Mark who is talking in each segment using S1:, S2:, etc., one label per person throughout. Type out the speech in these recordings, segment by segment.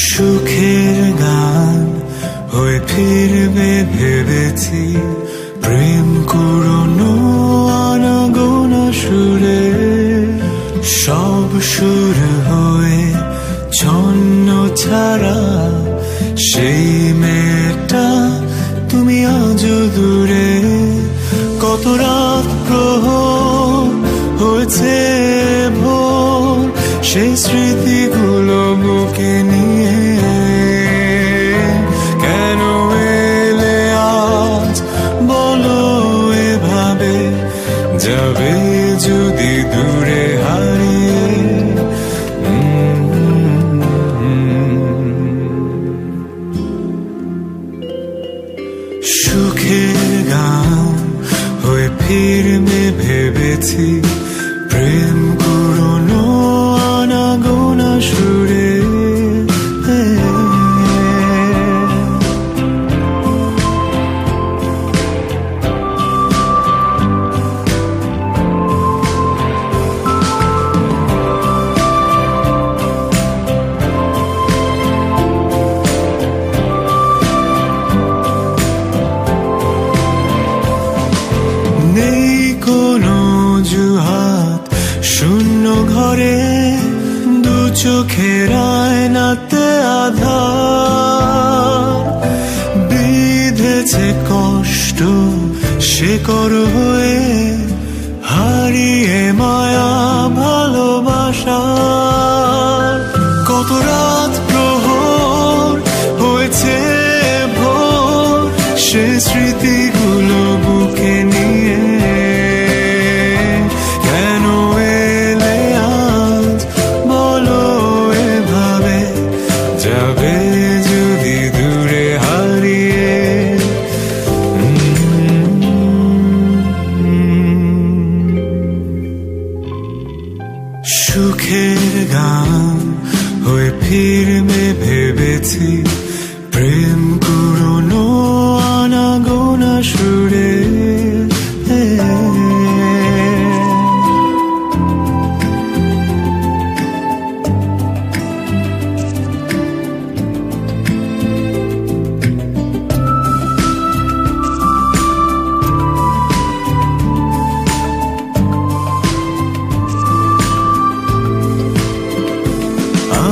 S1: সুখের গান হয়ে ফিরবে ভেবেছি, প্রেম কুড়োনো আনাগোনা সুরে। সব সুর হয়ে ছন্ন ছাড়া সেই মেয়েটা তুমি আজও দূরে। কত রাত প্রহর হয়েছে ভোর, সেই স্মৃতিগুলো বুকে নিয়ে কেন এলে আজ বলো এভাবে? যাবে যদি দূরে হারিয়ে। সুখের গান হয়ে ফিরবে ভেবেছি, প্রেম কুড়োনো আনাগোনা সুরে। নেই কোনো অজুহাত শূন্য ঘরে, দু চোখের আয়নাতে আধার। বিঁধেছে কষ্ট শেকড় হয়ে, হারিয়ে মায়া ভালোবাসা। কত রাত প্রহর হয়েছে ভোর, সে স্মৃতিগুলো বুকে নিয়ে কেন এলে আজ বলো এভাবে? যাবে যদি দূরে হারিয়ে। সুখের গান হয়ে ফিরবে ভেবেছি, প্রেম কুড়োনো আনাগোনা সুরে।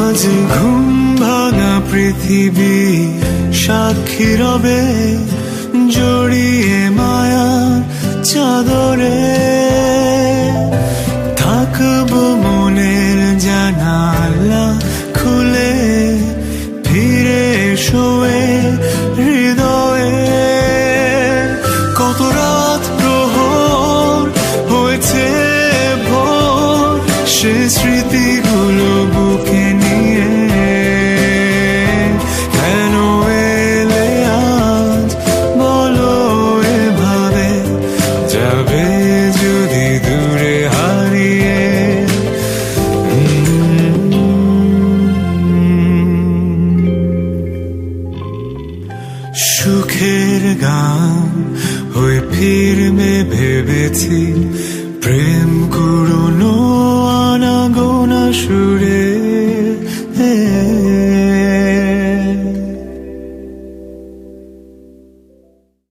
S1: আজ ঘুম ভাঙা পৃথিবী সাক্ষী রবে, জড়িয়ে মায়ার চাদরে। থাকবো মনের জানালা খুলে, ফিরে এসো এ হৃদয়ে। কত রাত প্রহর হয়েছে ভোর, সে স্মৃতিগুলো বুকে নিয়ে কেন এলে আজ বলো এভাবে? যাবে যদি দূরে হারিয়ে। সুখের গান হয়ে ফিরবে ভেবেছি, প্রেম কুড়োনো আনাগোনা সুরে।